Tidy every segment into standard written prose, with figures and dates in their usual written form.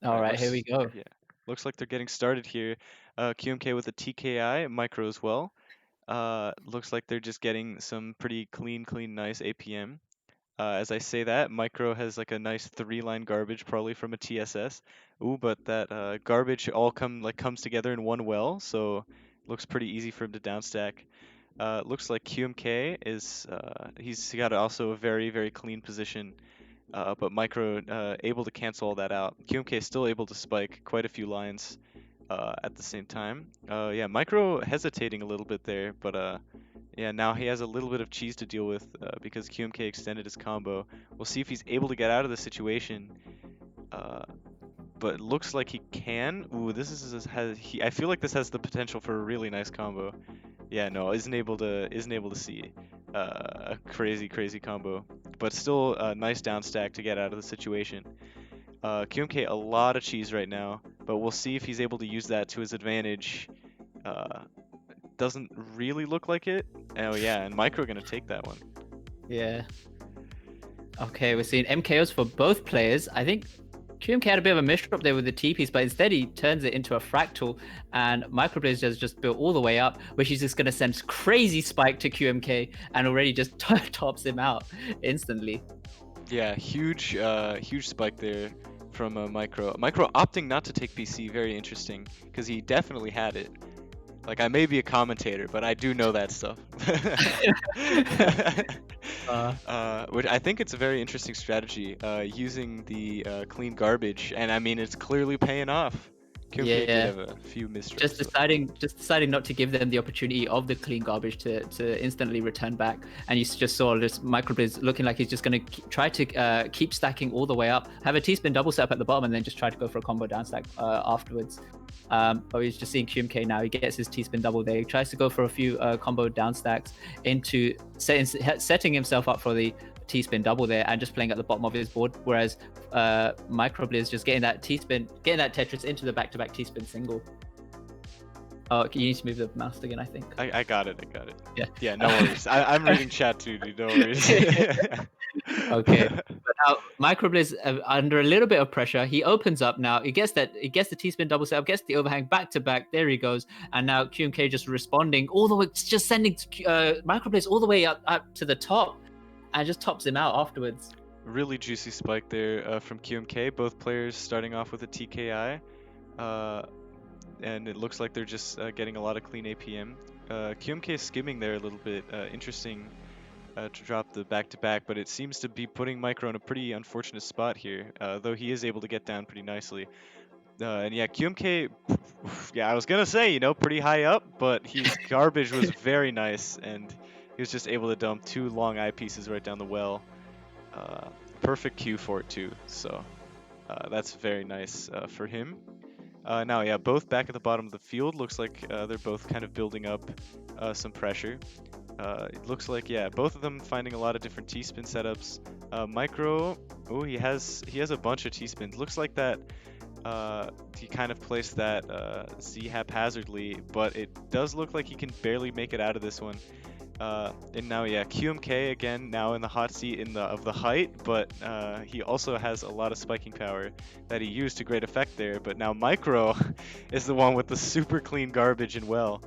All Right, right, here we go. yeah, looks like they're getting started here. QMK with a TKI, Micro as well. Looks like they're just getting some pretty clean, nice APM. As I say that, Micro has like a nice three-line garbage, probably from a TSS. Ooh, but that garbage all comes together in one well, so looks pretty easy for him to downstack. Looks like QMK is he's got also a very clean position, but Micro able to cancel all that out. QMK is still able to spike quite a few lines at the same time. Yeah, Micro hesitating a little bit there, but yeah, now he has a little bit of cheese to deal with because QMK extended his combo. We'll see if he's able to get out of the situation. Uh, but it looks like he can. Ooh, this I feel like this has the potential for a really nice combo. Yeah, no, isn't able to see a crazy combo, but still a nice down stack to get out of the situation. QMK a lot of cheese right now, but we'll see if he's able to use that to his advantage. Uh, doesn't really look like it. Oh yeah, and Micro gonna take that one. Yeah. Okay, we're seeing MKOs for both players. I think QMK had a bit of a misdrop there with the T-piece, but instead he turns it into a fractal, and MicroBlizz has just built all the way up, where she's just going to send crazy spike to QMK and already just tops him out instantly. Yeah, huge spike there from Micro. Micro opting not to take PC, very interesting, because he definitely had it. Like, I may be a commentator, but I do know that stuff. Which I think it's a very interesting strategy, using the clean garbage, and I mean it's clearly paying off. QMK did Yeah. have a few misstrips. Just deciding not to give them the opportunity of the clean garbage to instantly return back, and you just saw this MicroBlizz looking like he's just going to try to keep stacking all the way up, have a T-spin double step at the bottom, and then just try to go for a combo down stack afterwards. But he's just seeing QMK now. He gets his T-spin double there. He tries to go for a few combo down stacks into setting himself up for the T-spin double there and just playing at the bottom of his board, whereas MicroBlizz just getting that T-spin, getting that Tetris into the back-to-back T-spin single. Oh, you need to move the mouse again, I think. I got it. Yeah. Yeah, no worries. I'm reading chat too, dude. No worries. Okay. But now MicroBlizz under a little bit of pressure. He opens up now. He gets the T-spin double setup, gets the overhang back to back. There he goes. And now QMK just responding all the way, just sending MicroBlizz all the way up to the top, and just tops him out afterwards. Really juicy spike there from QMK. Both players starting off with a TKI. And it looks like they're just getting a lot of clean APM. QMK is skimming there a little bit. Interesting to drop the back-to-back, but it seems to be putting Micro in a pretty unfortunate spot here, though he is able to get down pretty nicely. And yeah, QMK, yeah, I was going to say, you know, pretty high up, but his garbage was very nice, and he was just able to dump two long eyepieces right down the well. Perfect Q for it, too, so that's very nice for him. Now, yeah, both back at the bottom of the field. Looks like they're both kind of building up some pressure. It looks like, yeah, both of them finding a lot of different T-spin setups. Micro, oh, he has a bunch of T-spins. Looks like that he kind of placed that Z haphazardly, but it does look like he can barely make it out of this one. And now, yeah, QMK again now in the hot seat of the height, but he also has a lot of spiking power that he used to great effect there. But now Micro is the one with the super clean garbage and well.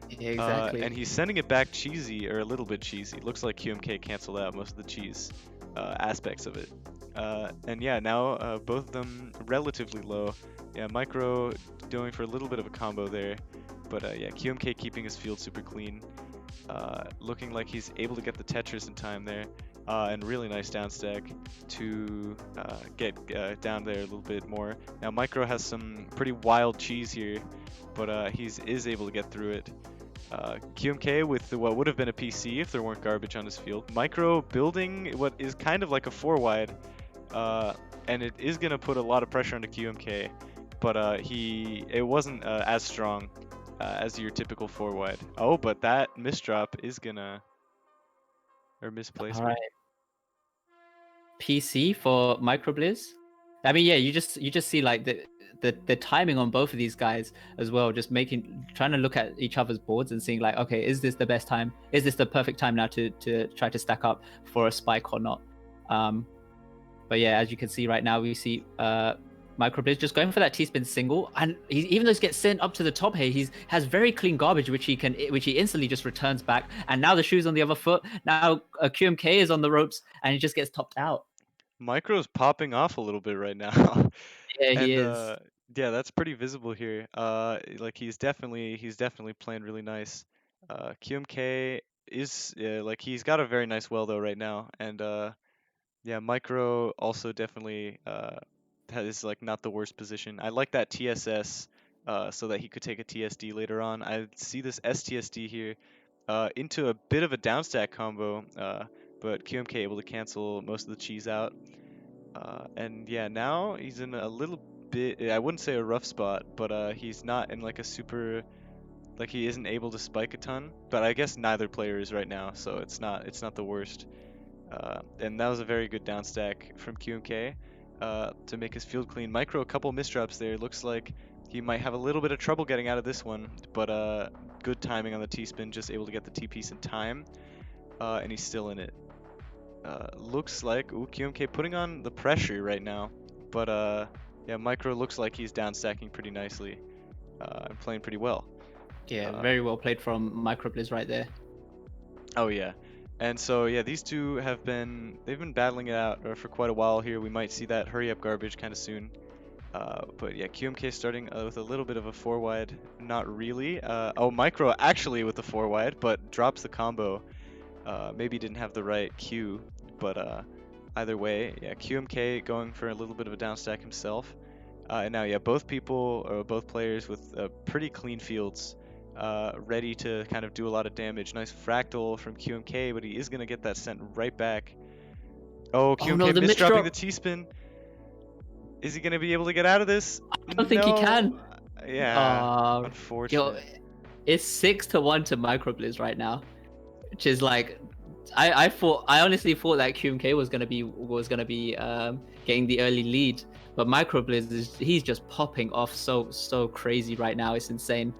Yeah, exactly. And he's sending it back cheesy, or a little bit cheesy. Looks like QMK canceled out most of the cheese aspects of it. And yeah, now both of them relatively low. Yeah, Micro going for a little bit of a combo there, but yeah, QMK keeping his field super clean. Looking like he's able to get the Tetris in time there, and really nice down stack to get down there a little bit more. Now Micro has some pretty wild cheese here, but he is able to get through it. QMK with what would have been a PC if there weren't garbage on his field. Micro building what is kind of like a 4-wide, and it is going to put a lot of pressure onto QMK, but it wasn't as strong as your typical 4-wide. Oh, but that misdrop is gonna, or misplacement. All right. PC for MicroBlizz. I mean, yeah, you just see like the timing on both of these guys as well, just trying to look at each other's boards and seeing like, okay, is this the best time? Is this the perfect time now to try to stack up for a spike or not? But yeah, as you can see right now, we see MicroBlizz just going for that T-spin single, and even though he gets sent up to the top here, he has very clean garbage, which he instantly just returns back. And now the shoe's on the other foot. Now QMK is on the ropes, and he just gets topped out. Micro's popping off a little bit right now. Yeah, he And is. yeah, that's pretty visible here. Like he's definitely playing really nice. QMK is like he's got a very nice well though right now, and yeah, Micro also definitely is like not the worst position. I like that TSS so that he could take a TSD later on. I see this STSD here into a bit of a downstack combo, but QMK able to cancel most of the cheese out. And yeah, now he's in a little bit, I wouldn't say a rough spot, but he's not in like a super, like he isn't able to spike a ton, but I guess neither player is right now, so it's not the worst. And that was a very good down stack from QMK to make his field clean. Micro, a couple misdrops there. Looks like he might have a little bit of trouble getting out of this one, but good timing on the T-spin, just able to get the T-piece in time, and he's still in it. Looks like QMK putting on the pressure right now, but yeah, Micro looks like he's down stacking pretty nicely and playing pretty well. Yeah, very well played from MicroBlizz right there. Oh yeah. And so yeah, these two they've been battling it out for quite a while here. We might see that hurry up garbage kind of soon. But yeah, QMK starting with a little bit of a 4-wide, not really. Oh, Micro actually with the 4-wide, but drops the combo. Maybe didn't have the right Q, but either way, yeah, QMK going for a little bit of a downstack himself. And now yeah, both players with pretty clean fields. Ready to kind of do a lot of damage. Nice fractal from QMK, but he is going to get that sent right back. Oh, QMK no, misdropping the T-spin. Is he going to be able to get out of this? I don't think he can. Yeah, unfortunate. Yo, it's 6-1 to MicroBlizz right now, which is like, I honestly thought that QMK was gonna be getting the early lead, but MicroBlizz he's just popping off so crazy right now. It's insane.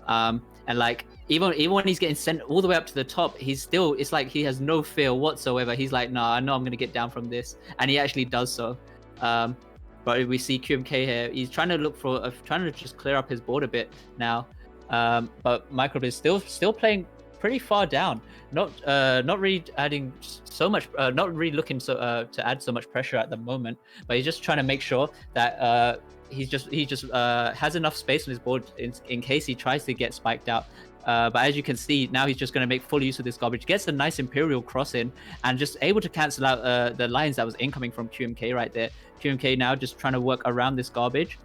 And like even when he's getting sent all the way up to the top, it's like he has no fear whatsoever. He's like, no, I know I'm gonna get down from this, and he actually does so. But we see QMK here. He's trying to just clear up his board a bit now. But MicroBlizz still playing pretty far down. Not really adding so much. Not really looking to add so much pressure at the moment. But he's just trying to make sure that he just has enough space on his board in case he tries to get spiked out. But as you can see, now he's just going to make full use of this garbage. Gets a nice Imperial cross in and just able to cancel out the lines that was incoming from QMK right there. QMK now just trying to work around this garbage.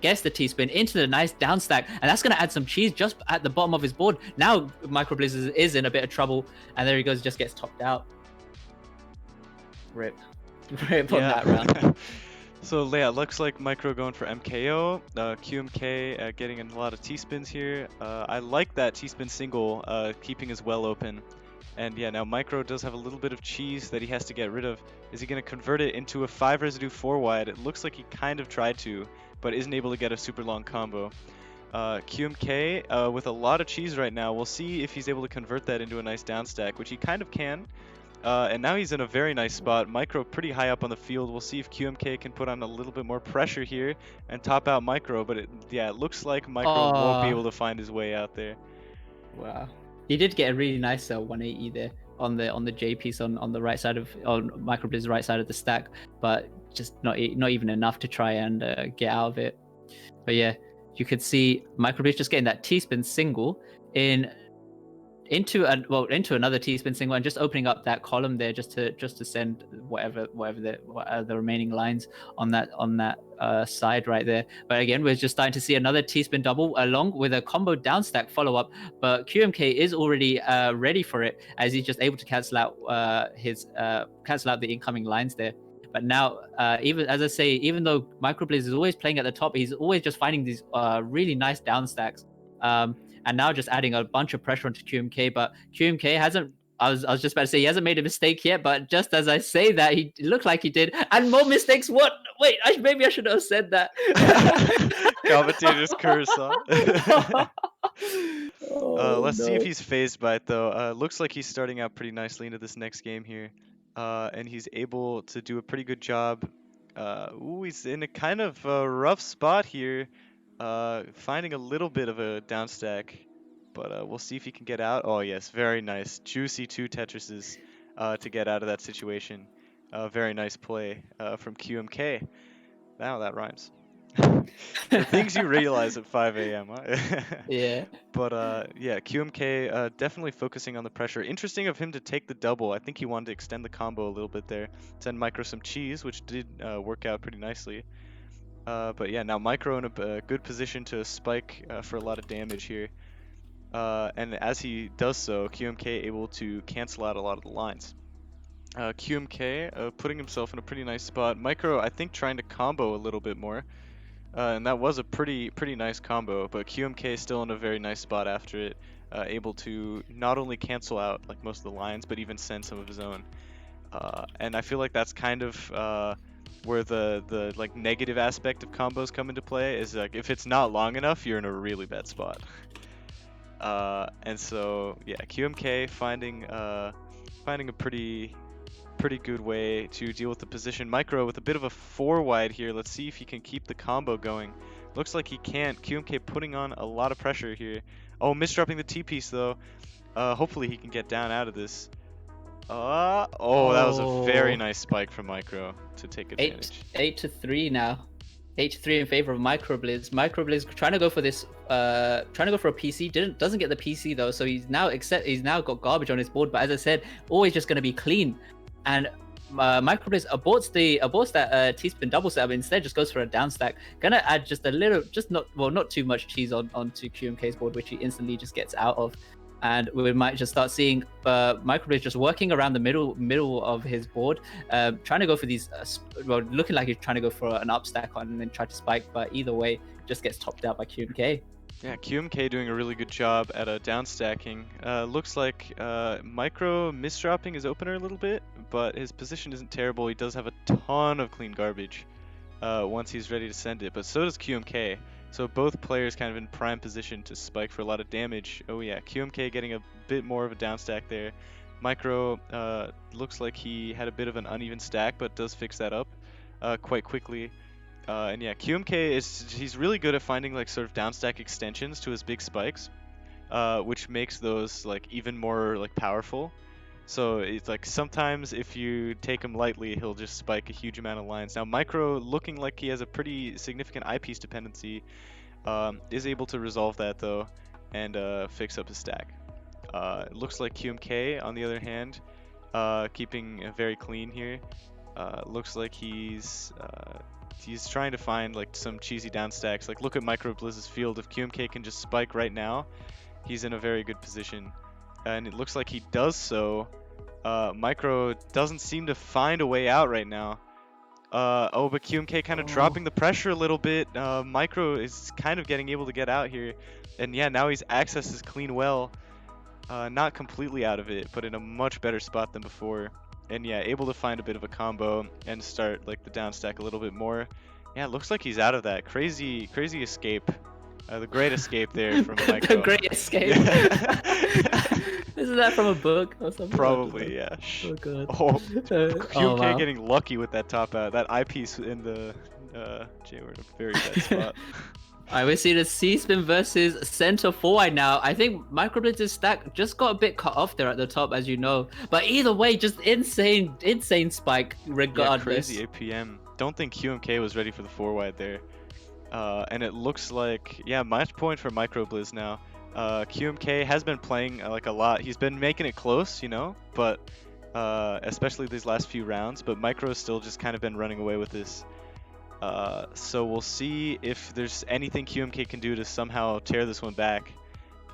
Gets the T-spin into the nice down stack, and that's going to add some cheese just at the bottom of his board. Now MicroBlizz is in a bit of trouble, and there he goes, just gets topped out. Rip on that round. So yeah, looks like Micro going for MKO. QMK getting a lot of T-spins here. I like that T-spin single, keeping his well open. And yeah, now Micro does have a little bit of cheese that he has to get rid of. Is he going to convert it into a 5 residue 4-wide? It looks like he kind of tried to, but isn't able to get a super long combo. QMK with a lot of cheese right now. We'll see if he's able to convert that into a nice down stack, which he kind of can. And now he's in a very nice spot. Micro pretty high up on the field. We'll see if QMK can put on a little bit more pressure here and top out Micro. But it looks like Micro won't be able to find his way out there. Wow, he did get a really nice 180 there on the J piece on the right side on MicroBlizz's right side of the stack, but just not even enough to try and get out of it. But yeah, you could see MicroBlizz just getting that T-spin single into another T-spin single and just opening up that column there just to send whatever the remaining lines on that side right there. But again, we're just starting to see another T-spin double along with a combo down stack follow up. But QMK is already ready for it as he's just able to cancel out the incoming lines there. But now, even as I say, even though MicroBlizz is always playing at the top, he's always just finding these really nice down stacks. And now just adding a bunch of pressure onto QMK, but QMK hasn't. I was just about to say he hasn't made a mistake yet, but just as I say that, he looked like he did, and more mistakes. What? Wait, maybe I should have said that. Commentator's curse, huh? Let's see if he's phased by it though. Looks like he's starting out pretty nicely into this next game here, and he's able to do a pretty good job Ooh, he's in a kind of rough spot here. Finding a little bit of a down stack, but we'll see if he can get out. Oh yes, very nice, juicy 2 Tetrises to get out of that situation. Very nice play from QMK. Wow, that rhymes. The things you realize at 5 a.m. Huh? Yeah. But yeah, QMK definitely focusing on the pressure. Interesting of him to take the double. I think he wanted to extend the combo a little bit there. Send Micro some cheese, which did work out pretty nicely. But yeah, now Micro in a good position to spike for a lot of damage here. And as he does so, QMK able to cancel out a lot of the lines. QMK putting himself in a pretty nice spot. Micro, I think, trying to combo a little bit more. And that was a pretty nice combo, but QMK still in a very nice spot after it, able to not only cancel out like most of the lines, but even send some of his own. And I feel like that's kind of where the like negative aspect of combos come into play, is like if it's not long enough, you're in a really bad spot. And so yeah, QMK finding a pretty good way to deal with the position. Micro with a bit of a 4 wide here. Let's see if he can keep the combo going. Looks like he can't. QMK putting on a lot of pressure here. Oh, misdropping the T-piece though. Hopefully he can get down out of this. Oh, that was a very nice spike from Micro to take advantage. 8-3 now. 8-3 in favor of MicroBlizz. MicroBlizz trying to go for this, trying to go for a PC. Doesn't get the PC though, so he's now got garbage on his board. But as I said, always just going to be clean. And MicroBlizz aborts that T-spin double setup, instead just goes for a down stack. Gonna add just a little, not too much cheese onto QMK's board, which he instantly just gets out of. And we might just start seeing MicroBlizz just working around the middle of his board, trying to go for these, looking like he's trying to go for an up stack on and then try to spike, but either way, just gets topped out by QMK. Yeah, QMK doing a really good job at down stacking. Looks like Micro misdropping his opener a little bit, but his position isn't terrible. He does have a ton of clean garbage once he's ready to send it, but so does QMK. So both players kind of in prime position to spike for a lot of damage. Oh yeah, QMK getting a bit more of a down stack there. Micro looks like he had a bit of an uneven stack, but does fix that up quite quickly. And yeah, QMK he's really good at finding like sort of downstack extensions to his big spikes, which makes those like even more like powerful. So it's like sometimes if you take him lightly, he'll just spike a huge amount of lines. Now Micro, looking like he has a pretty significant eyepiece dependency, is able to resolve that though and fix up his stack. It looks like QMK on the other hand, keeping very clean here. Looks like he's trying to find like some cheesy down stacks. Like look at MicroBlizz's field. If QMK can just spike right now, he's in a very good position. And it looks like he does so. Micro doesn't seem to find a way out right now. Oh, but QMK kind of dropping the pressure a little bit. Micro is kind of getting able to get out here. And yeah, now he's accessed his clean well. Not completely out of it, but in a much better spot than before. And yeah, able to find a bit of a combo and start like the down stack a little bit more. Yeah, it looks like he's out of that. Crazy escape. The great escape there from Micro. The great escape. Isn't that from a book or something? Probably, yeah. Oh god. Oh, QMK wow. getting lucky with that top out. That eyepiece in the J were in a very bad spot. Alright, we're seeing a C-spin versus center forward now. I think MicroBlizz's stack just got a bit cut off there at the top, as you know. But either way, just insane spike regardless. Yeah, crazy APM. Don't think QMK was ready for the 4 wide there. And it looks like, yeah, match point for MicroBlizz now. QMK has been playing like a lot. He's been making it close, you know, but especially these last few rounds. But Micro's still just kind of been running away with this. So we'll see if there's anything QMK can do to somehow tear this one back.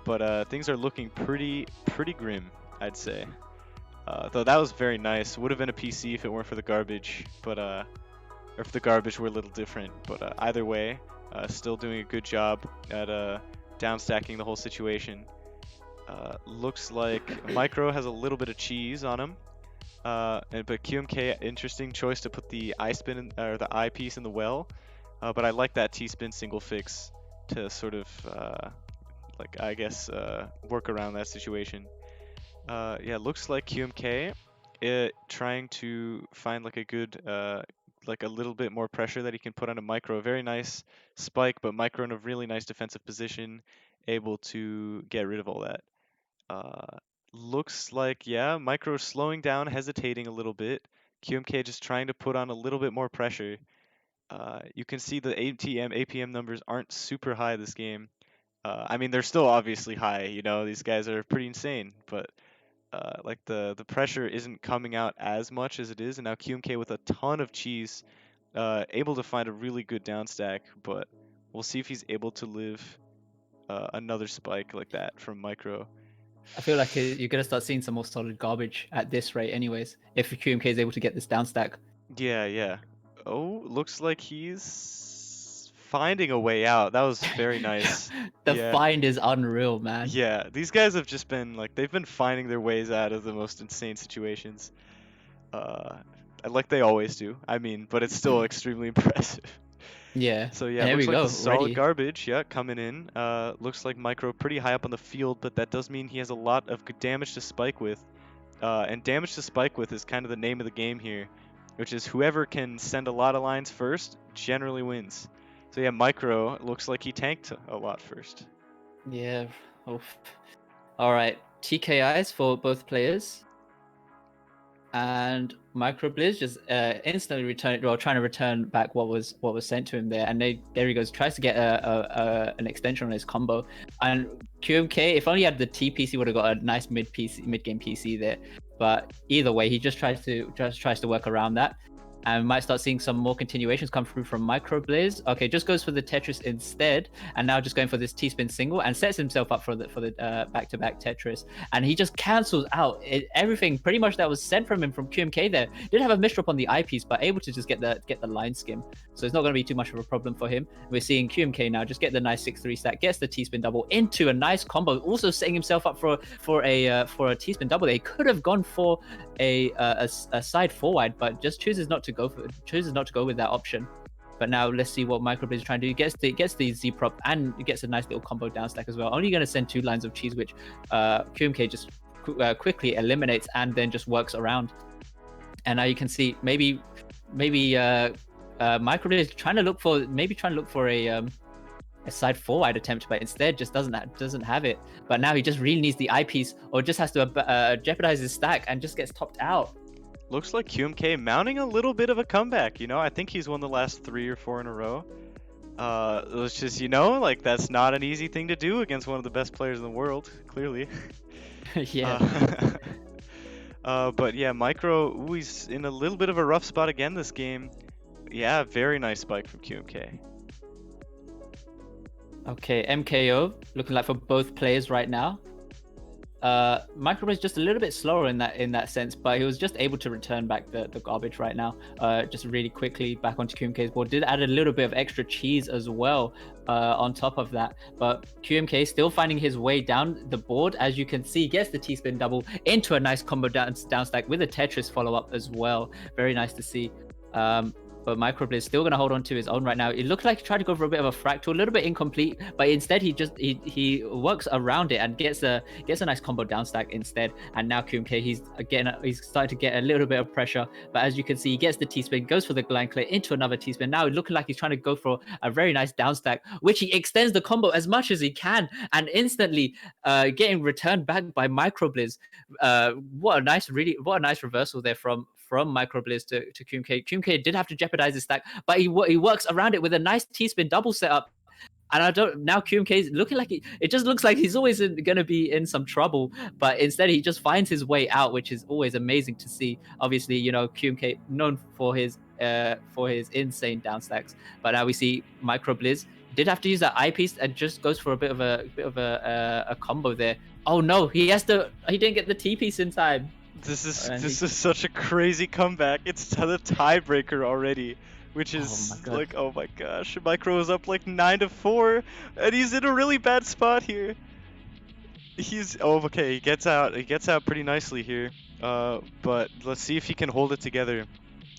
But things are looking pretty grim, I'd say. Though that was very nice. Would have been a PC if it weren't for the garbage, but or if the garbage were a little different. But either way, still doing a good job at down stacking the whole situation. Looks like Micro has a little bit of cheese on him. But QMK, interesting choice to put the I-spin or the I-piece in the well. But I like that T-spin single fix to sort of like I guess work around that situation. Yeah, looks like QMK trying to find like a good like a little bit more pressure that he can put on a Micro. A very nice spike, but Micro in a really nice defensive position, able to get rid of all that. Uh, Looks like, yeah, Micro slowing down, hesitating a little bit. QMK just trying to put on a little bit more pressure. You can see the APM numbers aren't super high this game. I mean, they're still obviously high. You know, these guys are pretty insane, but like the pressure isn't coming out as much as it is. And now QMK with a ton of cheese, able to find a really good down stack, but we'll see if he's able to live another spike like that from Micro. I feel like you're gonna start seeing some more solid garbage at this rate, anyways. If QMK is able to get this down stack. Yeah, yeah. Oh, looks like he's finding a way out. That was very nice. The Yeah. find is unreal, man. Yeah, these guys have just been like they've been finding their ways out of the most insane situations. Uh, like they always do. I mean, but it's still extremely impressive. Yeah. So yeah, And here looks we like go. the solid Ready. garbage, yeah, coming in. Looks like Micro pretty high up on the field, but that does mean he has a lot of good damage to spike with. And damage to spike with is kind of the name of the game here, which is whoever can send a lot of lines first generally wins. So yeah, Micro looks like he tanked a lot first. Yeah. Oof. All right. TKIs for both players. And MicroBlizz just instantly trying to return back what was sent to him there, and there he goes, tries to get an extension on his combo. And QMK, if only he had the TPC, would have got a nice mid game PC there. But either way, he just tries to work around that. And we might start seeing some more continuations come through from MicroBlizz. Okay, just goes for the Tetris instead, and now just going for this T-spin single and sets himself up for the back-to-back Tetris. And he just cancels out everything pretty much that was sent from him from QMK there. Did have a misdrop on the eyepiece, but able to just get the line skim. So it's not going to be too much of a problem for him. We're seeing QMK now just get the nice 6-3 stack, gets the T-spin double into a nice combo, also setting himself up for a T-spin double. They could have gone for a side forward, but just chooses not to go with that option. But now let's see what MicroBlizz is trying to do. Gets the Z prop and gets a nice little combo down stack as well. Only going to send 2 lines of cheese, which QMK just quickly eliminates and then just works around. And now you can see maybe MicroBlizz trying to look for a side forward attempt, but instead just doesn't have it. But now he just really needs the eyepiece, or just has to jeopardize his stack and just gets topped out. Looks like QMK mounting a little bit of a comeback. You know, I think he's won the last 3 or 4 in a row. It's just, you know, like that's not an easy thing to do against one of the best players in the world, clearly. Yeah. But yeah, Micro, ooh, he's in a little bit of a rough spot again this game. Yeah, very nice spike from QMK. Okay, MKO looking like for both players right now. MicroBlizz just a little bit slower in that sense, but he was just able to return back the garbage right now, just really quickly back onto QMK's board. Did add a little bit of extra cheese as well on top of that, but QMK still finding his way down the board. As you can see, gets the T-spin double into a nice combo down stack with a Tetris follow-up as well. Very nice to see. But MicroBlizz still going to hold on to his own right now. It looked like he tried to go for a bit of a fractal, a little bit incomplete, but instead he works around it and gets a nice combo down stack instead. And now QMK, he's starting to get a little bit of pressure. But as you can see, he gets the T-spin, goes for the blind clear into another T-spin. Now looking like he's trying to go for a very nice down stack, which he extends the combo as much as he can, and instantly getting returned back by MicroBlizz. What a nice reversal there from MicroBlizz to QMK. QMK did have to jeopardize his stack, but he works around it with a nice T-spin double setup. And now QMK is looking like it just looks like he's always going to be in some trouble, but instead he just finds his way out, which is always amazing to see. Obviously, you know, QMK known for his insane down stacks, but now we see MicroBlizz did have to use that eyepiece and just goes for a bit of a combo there. Oh no, he didn't get the T piece in time. This is such a crazy comeback. It's the tiebreaker already, which is like, oh my gosh, Micro is up like 9-4, and he's in a really bad spot here. Okay, he gets out pretty nicely here. But let's see if he can hold it together.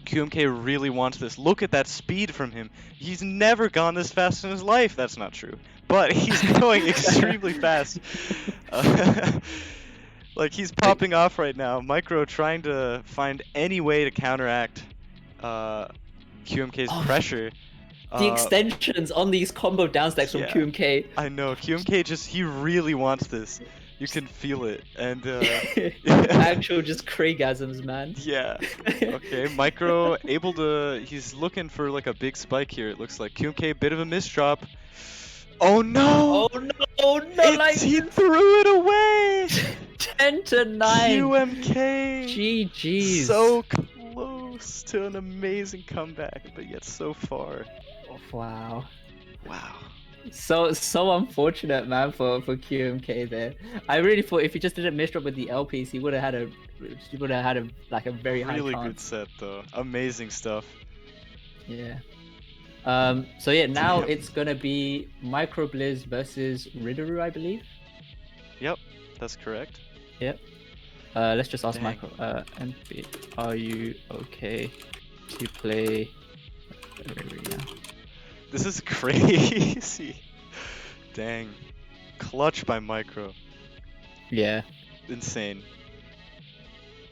QMK really wants this. Look at that speed from him. He's never gone this fast in his life. That's not true, but he's going extremely fast. Like, he's popping off right now. Micro trying to find any way to counteract QMK's Oh, pressure. The extensions on these combo downstacks from yeah. QMK. I know, QMK he really wants this. You can feel it. And Actual just Craigasms, man. yeah. Okay, Micro able to, he's looking for like a big spike here, it looks like. QMK, bit of a misdrop. Oh no! Oh no, not like He threw it away! 10-9. QMK! GG's. So close to an amazing comeback, but yet so far. Wow. Wow. So unfortunate, man, for QMK there. I really thought if he just didn't misdrop with the LPs, he would have had a like a very high Really chance. good set though. Amazing stuff. Yeah. So yeah, now Damn. it's gonna be MicroBlizz versus Riduru, I believe. Yep, that's correct. Yep. Let's just ask Dang. Micro. MP, are you okay to play Arena? This is crazy. Dang. Clutch by Micro. Yeah. Insane.